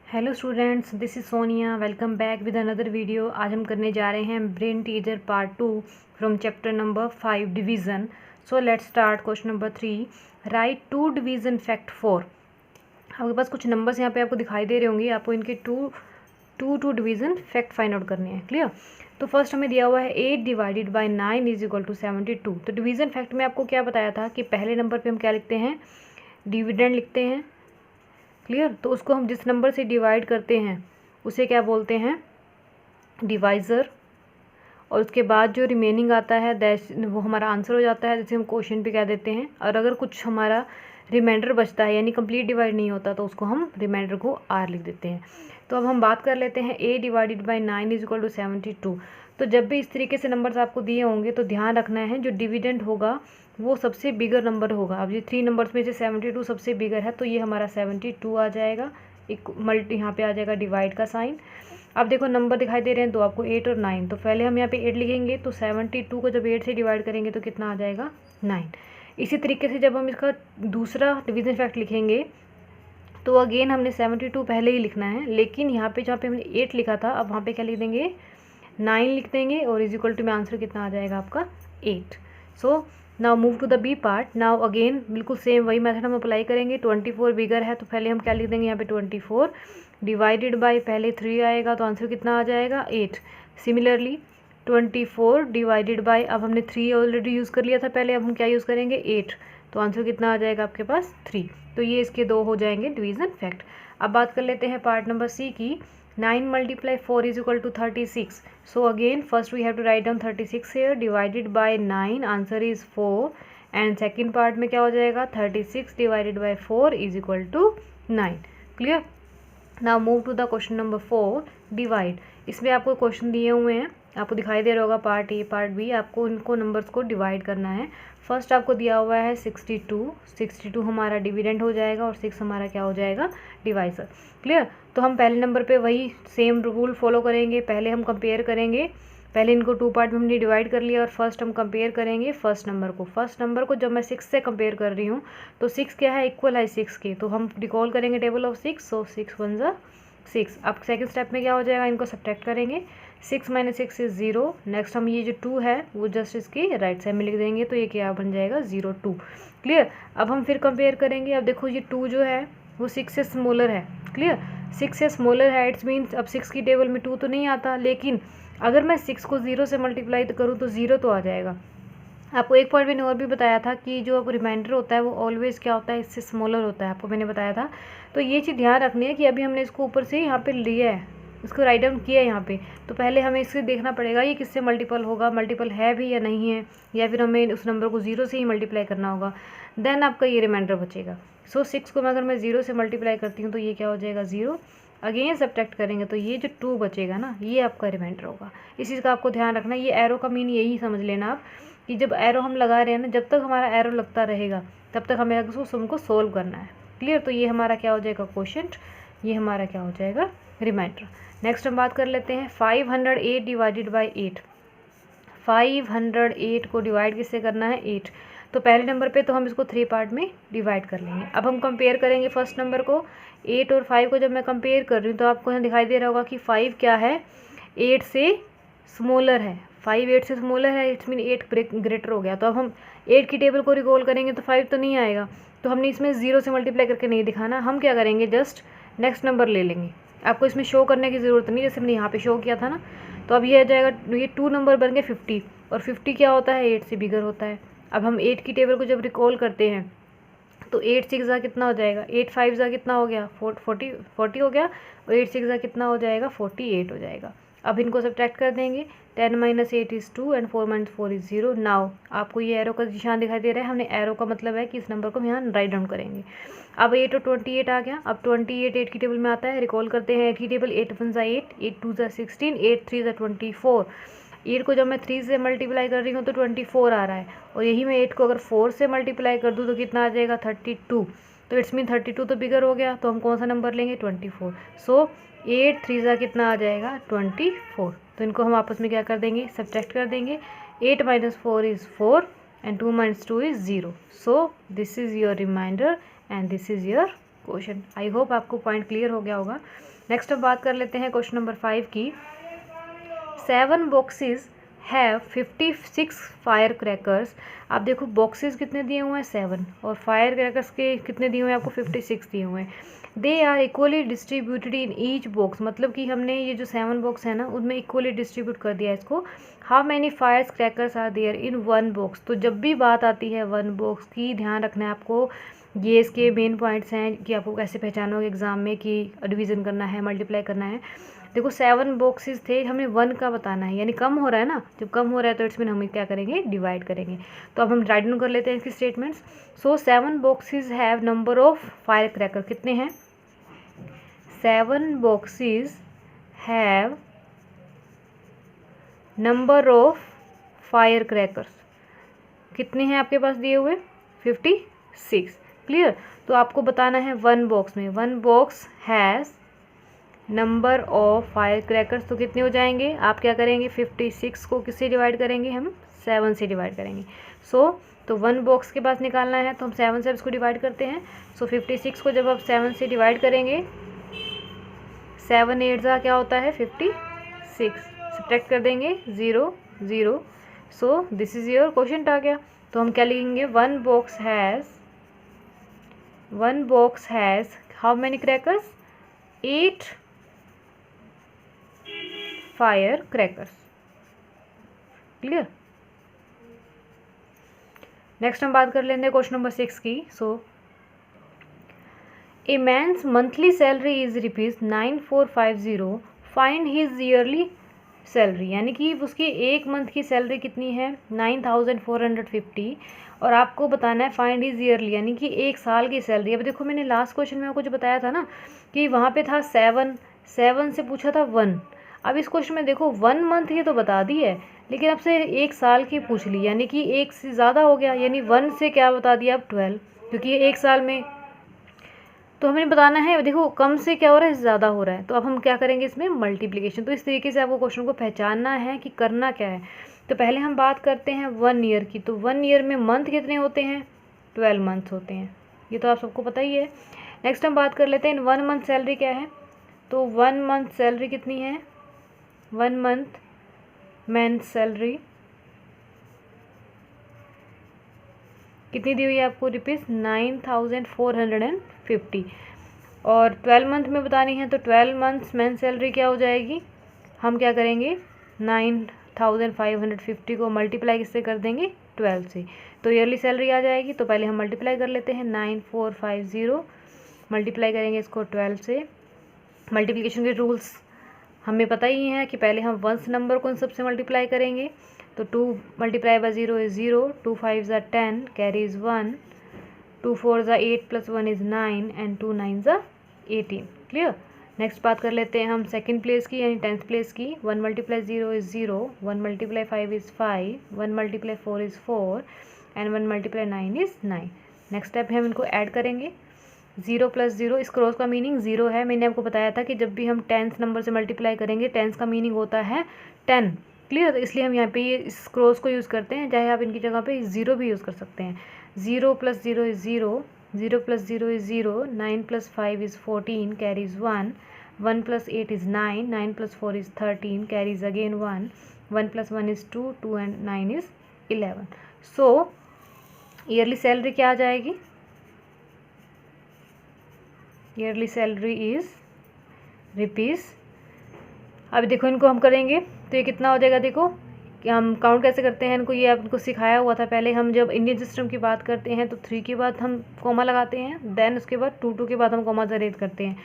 Hello students, this is Sonia. Welcome back with another video. आज हम करने जा रहे हैं brain teaser part 2 from chapter number 5 division. So let's start question number 3। Write two division fact 4। आपके पास कुछ numbers यहाँ पे आपको दिखाई दे रहे होंगे। आपको इनके two division fact find out करने हैं। क्लियर। तो फर्स्ट हमें दिया हुआ है 8 divided by 9 is equal to 72। तो डिवीज़न फैक्ट में आपको क्या बताया था कि पहले नंबर पर हम क्या लिखते हैं, डिविडेंड लिखते हैं। क्लियर। तो उसको हम जिस नंबर से डिवाइड करते हैं उसे क्या बोलते हैं, डिवाइज़र। और उसके बाद जो रिमेनिंग आता है वो हमारा आंसर हो जाता है, जैसे हम क्वेश्चन पे कह देते हैं। और अगर कुछ हमारा रिमाइंडर बचता है यानी कंप्लीट डिवाइड नहीं होता तो उसको हम रिमाइंडर को आर लिख देते हैं। तो अब हम बात कर लेते हैं a divided by 9 is equal to 72। तो जब भी इस तरीके से नंबर्स आपको दिए होंगे तो ध्यान रखना है जो डिविडेंड होगा वो सबसे बिगर नंबर होगा। अब ये 3 नंबर्स में से 72 सबसे बिगर है, तो ये हमारा 72 आ जाएगा। एक मल्टी यहाँ पे आ जाएगा डिवाइड का साइन। अब देखो नंबर दिखाई दे रहे हैं दो आपको, 8 और 9। तो पहले हम यहाँ पे 8 लिखेंगे, तो 72 को जब 8 से डिवाइड करेंगे तो कितना आ जाएगा, 9। इसी तरीके से जब हम इसका दूसरा डिवीजन फैक्ट लिखेंगे तो अगेन हमने 72 पहले ही लिखना है, लेकिन यहाँ पे जहाँ पे हमने 8 लिखा था अब वहाँ पे क्या लिख देंगे, 9 लिख देंगे। और इज इक्वल टू में आंसर कितना आ जाएगा आपका, 8। So now move to the B part. Now again बिल्कुल सेम वही मेथड हम अप्लाई करेंगे। 24 बिगर है तो पहले हम क्या लिख देंगे यहाँ पे 24 डिवाइडेड बाय, पहले 3 आएगा तो आंसर कितना आ जाएगा, 8। सिमिलरली 24 डिवाइडेड बाय, अब हमने 3 ऑलरेडी यूज़ कर लिया था पहले, अब हम क्या यूज़ करेंगे, 8। तो आंसर कितना आ जाएगा आपके पास, 3। तो ये इसके दो हो जाएंगे डिवीज़न फैक्ट। अब बात कर लेते हैं पार्ट नंबर सी की। 9 multiply 4 is equal to 36। So again first we have to write down 36 here divided by 9, answer is 4। and second part में क्या हो जाएगा, 36 divided by 4 is equal to 9। clear। now move to the question number 4 divide। इसमें आपको question दिए हुए हैं, आपको दिखाई दे रहा होगा पार्ट ए पार्ट बी। आपको इनको नंबर्स को डिवाइड करना है। फर्स्ट आपको दिया हुआ है 62 हमारा डिविडेंड हो जाएगा और 6 हमारा क्या हो जाएगा, डिवाइजर। क्लियर। तो हम पहले नंबर पे वही सेम रूल फॉलो करेंगे। पहले हम कंपेयर करेंगे, पहले इनको 2 पार्ट में हमने डिवाइड कर लिया और फर्स्ट हम कंपेयर करेंगे फर्स्ट नंबर को जब मैं 6 से कंपेयर कर रही हूँ तो 6 क्या है, इक्वल है 6 के। तो हम रिकॉल करेंगे टेबल ऑफ 6। सो 6 1 ज़ा 6। अब सेकंड स्टेप में क्या हो जाएगा, इनको सब्ट्रैक्ट करेंगे। 6 माइनस 6 इज 0। नेक्स्ट हम ये जो 2 है वो जस्ट इसके राइट साइड में लिख देंगे, तो ये क्या बन जाएगा, 0 2। क्लियर। अब हम फिर कंपेयर करेंगे। अब देखो ये 2 जो है वो 6 से स्मॉलर है। क्लियर। 6 से स्मॉलर है, इट्स मीन्स अब 6 की टेबल में 2 तो नहीं आता, लेकिन अगर मैं 6 को 0 से मल्टीप्लाई करूँ तो 0 तो आ जाएगा। आपको एक पॉइंट मैंने और भी बताया था कि जो रिमाइंडर होता है वो ऑलवेज क्या होता है, इससे स्मॉलर होता है, आपको मैंने बताया था। तो ये चीज़ ध्यान रखनी है कि अभी हमने इसको ऊपर से यहाँ पे लिया है, इसको राइट डाउन किया है यहाँ पे, तो पहले हमें इससे देखना पड़ेगा ये किससे मल्टीपल होगा, मल्टीपल है भी या नहीं है, या फिर हमें उस नंबर को 0 से ही मल्टीप्लाई करना होगा, देन आपका ये रिमाइंडर बचेगा। सो 6 को अगर मैं 0 से मल्टीप्लाई करती हूँ तो ये क्या हो जाएगा, 0। अगेन सब्ट्रैक्ट करेंगे तो ये जो 2 बचेगा ना, ये आपका रिमाइंडर होगा। इस चीज़ का आपको ध्यान रखना है। ये एरो का मीन यही समझ लेना आप कि जब एरो हम लगा रहे हैं ना, जब तक हमारा एरो लगता रहेगा तब तक हमें उसको सम को सोल्व करना है। क्लियर। तो ये हमारा क्या हो जाएगा, क्वोशिएंट। ये हमारा क्या हो जाएगा, रिमाइंडर। नेक्स्ट हम बात कर लेते हैं 508 डिवाइडेड बाई 8। 508 को डिवाइड किससे करना है, 8। तो पहले नंबर पे तो हम इसको 3 पार्ट में डिवाइड कर लेंगे। अब हम कंपेयर करेंगे फर्स्ट नंबर को। 8 और 5 को जब मैं कंपेयर कर रही हूँ तो आपको यहाँ दिखाई दे रहा होगा कि 5 क्या है, 8 से स्मॉलर है। 5 8 से स्मॉलर है, इट्स मीन 8 ग्रेटर हो गया। तो अब हम 8 की टेबल को रिकॉल करेंगे तो 5 तो नहीं आएगा, तो हमने इसमें 0 से मल्टीप्लाई करके नहीं दिखाना। हम क्या करेंगे, जस्ट नेक्स्ट नंबर ले लेंगे। आपको इसमें शो करने की ज़रूरत नहीं, जैसे हमने यहाँ पे शो किया था ना। तो अब ये आ जाएगा, ये 2 नंबर बन गए 50, और 50 क्या होता है, 8 से बिगर होता है। अब हम 8 की टेबल को जब रिकॉल करते हैं तो 8 6 ज़ा कितना हो जाएगा, 8 5 ज़ा कितना हो गया, 40 हो गया, और 8 6 ज़ा कितना हो जाएगा, 48 हो जाएगा। अब इनको सब्ट्रैक्ट कर देंगे। 10 minus 8 is 2 and 4 minus 4 is 0। Now आपको ये एरो का निशान दिखाई दे रहा है, हमने एरो का मतलब है कि इस नंबर को हम यहाँ राइट डाउन करेंगे। अब 8 और 28 आ गया। अब 28 8 की टेबल में आता है, रिकॉल करते हैं 8 की टेबल। 8 1 ज़ा 8, 8 2 ज़ा 16, 8 3 ज़ा 24। 8 को जब मैं 3 से मल्टीप्लाई कर रही हूँ तो 24 आ रहा है, और यही मैं 8 को अगर 4 से मल्टीप्लाई कर दूँ तो कितना आ जाएगा, 32। तो इट्स मीन 32 तो बिगर हो गया, तो हम कौन सा नंबर लेंगे, 24। सो 8 3 ज़ा कितना आ जाएगा, 24। तो इनको हम आपस में क्या कर देंगे, सब्ट्रैक्ट कर देंगे। 8 minus 4 is 4 and 2 minus 2 is 0. So this is your remainder and this is your question. I hope आपको पॉइंट क्लियर हो गया होगा। नेक्स्ट अब बात कर लेते हैं क्वेश्चन नंबर 5 की। 7 बॉक्सेस हैव 56 फायर क्रैकर्स। आप देखो बॉक्सेस कितने दिए हुए हैं 7 और फायर क्रैकर्स के कितने दिए हुए हैं आपको 56 दिए हुए हैं। They are equally distributed in each box, मतलब कि हमने ये जो 7 बॉक्स है ना उसमें इक्वली डिस्ट्रीब्यूट कर दिया है इसको। How many fire crackers are there in 1 box. तो जब भी बात आती है 1 बॉक्स की, ध्यान रखना है आपको, ये इसके मेन पॉइंट्स हैं कि आपको कैसे पहचानोगे एग्जाम में कि डिवीज़न करना है, मल्टीप्लाई करना है। देखो 7 बॉक्सेस थे, हमें 1 का बताना है, यानी कम हो रहा है ना, जब कम हो रहा है तो इट्स मीन हम क्या करेंगे, डिवाइड करेंगे। तो अब हम राइट डाउन कर लेते हैं इसकी statements. So 7 boxes have number of fire cracker, कितने हैं 7 boxes have number of fire crackers, कितने हैं आपके पास दिए हुए 56। क्लियर। तो आपको बताना है 1 बॉक्स में, 1 box has number of fire crackers, तो कितने हो जाएंगे, आप क्या करेंगे 56 को किससे डिवाइड करेंगे, हम 7 से डिवाइड करेंगे। तो 1 बॉक्स के पास निकालना है तो हम 7 से इसको डिवाइड करते हैं। 56 को जब आप 7 से डिवाइड करेंगे, 7 8 का क्या होता है 56, सब्ट्रैक्ट कर देंगे 0 0। So this is your question आ गया। तो हम क्या लिखेंगे, 1 box has how many crackers, 8 fire crackers. Clear. Next हम बात कर लेते हैं क्वेश्चन नंबर 6 की। A man's monthly salary is ₹9450, find his yearly salary, यानी कि उसकी एक मंथ की सैलरी कितनी है 9450 और आपको बताना है फाइंड हिज ईयरली, यानी कि एक साल की सैलरी। अब देखो मैंने लास्ट क्वेश्चन में आपको जो बताया था ना कि वहाँ पे था 7 से पूछा था 1। अब इस क्वेश्चन में देखो 1 मंथ ये तो बता दी है, लेकिन आपसे एक साल की पूछ ली, यानी कि एक से ज़्यादा हो गया, यानी 1 से क्या बता दिया अब 12, क्योंकि ये एक साल में। तो हमें बताना है, देखो कम से क्या हो रहा है, ज़्यादा हो रहा है, तो अब हम क्या करेंगे इसमें मल्टीप्लिकेशन। तो इस तरीके से आपको क्वेश्चन को पहचानना है कि करना क्या है। तो पहले हम बात करते हैं 1 ईयर की। तो 1 ईयर में मंथ कितने होते हैं, 12 मंथ्स होते हैं, ये तो आप सबको पता ही है। नेक्स्ट हम बात कर लेते हैं 1 मंथ सैलरी क्या है। तो 1 मंथ सैलरी कितनी है, 1 मंथ सैलरी कितनी दी हुई है आपको ₹9450 और 12 मंथ में बतानी है। तो 12 मंथ्स मैन सैलरी क्या हो जाएगी, हम क्या करेंगे 9550 को मल्टीप्लाई किससे कर देंगे 12 से, तो ईयरली सैलरी आ जाएगी। तो पहले हम मल्टीप्लाई कर लेते हैं 9450, मल्टीप्लाई करेंगे इसको 12 से। मल्टीप्लिकेशन के रूल्स हमें पता ही है कि पहले हम 1 नंबर को इन सबसे मल्टीप्लाई करेंगे। तो 2 multiply by 0 is 0, 2 5 10 carries 1, 2 4 8 + 1 is 9 and 2 9 18। Clear. Next बात कर लेते हैं हम सेकंड प्लेस की, यानी 10th प्लेस की। 1 × 0 is 0, 1 × 5 is 5, 1 × 4 is 4 and 1 × 9 is 9। Next step है हम इनको ऐड करेंगे। 0 + 0, इस क्रॉस का मीनिंग 0 है। मैंने आपको बताया था कि जब भी हम 10th नंबर से मल्टीप्लाई करेंगे 10th का मीनिंग होता है 10। क्लियर। इसलिए हम यहाँ पे ये इस क्रॉस को यूज़ करते हैं, चाहे आप इनकी जगह पे 0 भी यूज़ कर सकते हैं। 0 + 0 is 0, 0 + 0 is 0, 9 + 5 is 14 carries 1, 1 + 8 is 9, 9 + 4 is 13 carries again 1, 1 + 1 is 2, 2 and 9 is 11। So yearly salary क्या आ जाएगी, ईयरली सैलरी इज़ रुपीज़। अब देखो इनको हम करेंगे तो ये कितना हो जाएगा, देखो कि हम काउंट कैसे करते हैं इनको, ये आपको सिखाया हुआ था पहले। हम जब इंडियन सिस्टम की बात करते हैं तो 3 के बाद हम कॉमा लगाते हैं, देन उसके बाद 2 के बाद हम कॉमा जनरेट करते हैं।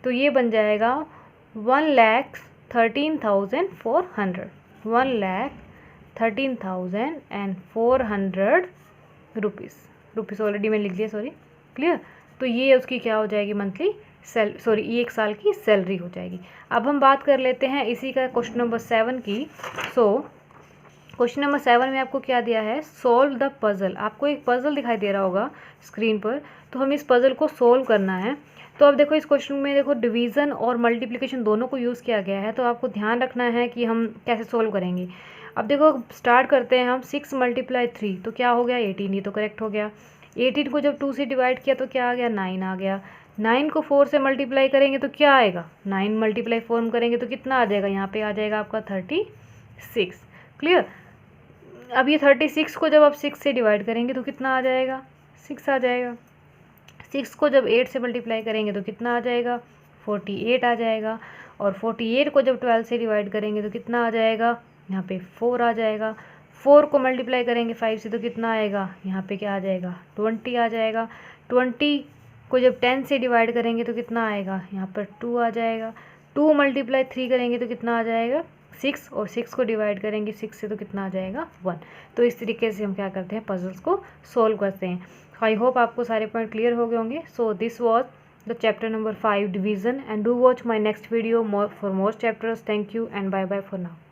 तो ये बन जाएगा 1,13,400, 1,13,400 रुपीज़ ऑलरेडी मैंने लिख दिया, सॉरी। क्लियर। तो ये उसकी क्या हो जाएगी मंथली ये एक साल की सैलरी हो जाएगी। अब हम बात कर लेते हैं इसी का क्वेश्चन नंबर 7 की। क्वेश्चन नंबर 7 में आपको क्या दिया है, सॉल्व द पज़ल। आपको एक पज़ल दिखाई दे रहा होगा स्क्रीन पर, तो हमें इस पज़ल को सोल्व करना है। तो अब देखो इस क्वेश्चन में देखो डिवीज़न और मल्टीप्लिकेशन दोनों को यूज़ किया गया है, तो आपको ध्यान रखना है कि हम कैसे सोल्व करेंगे। अब देखो स्टार्ट करते हैं हम, 6 × 3 तो क्या हो गया 18, ये तो करेक्ट हो गया। 18 को जब 2 से डिवाइड किया तो क्या आ गया 9 आ गया। 9 को 4 से मल्टीप्लाई करेंगे तो क्या आएगा, 9 मल्टीप्लाई 4 करेंगे तो कितना आ जाएगा, यहाँ पे आ जाएगा आपका 36। क्लियर। अब ये 36 को जब आप 6 से डिवाइड करेंगे तो कितना आ जाएगा, 6 आ जाएगा। 6 को जब 8 से मल्टीप्लाई करेंगे तो कितना आ जाएगा, 48 आ जाएगा। और 48 को जब 12 से डिवाइड करेंगे तो कितना आ जाएगा, यहाँ पे 4 आ जाएगा। 4 को मल्टीप्लाई करेंगे 5 से तो कितना आएगा, यहाँ पे क्या आ जाएगा, 20 आ जाएगा। 20 को जब 10 से डिवाइड करेंगे तो कितना आएगा, यहाँ पर 2 आ जाएगा। 2 मल्टीप्लाई 3 करेंगे तो कितना आ जाएगा, 6। और 6 को डिवाइड करेंगे 6 से तो कितना आ जाएगा, 1। तो इस तरीके से हम क्या करते हैं, पजल्स को सोल्व करते हैं। आई होप आपको सारे पॉइंट क्लियर हो गए होंगे। So this was the chapter number 5 division, and do watch my next video for more chapters. Thank you and bye bye for now.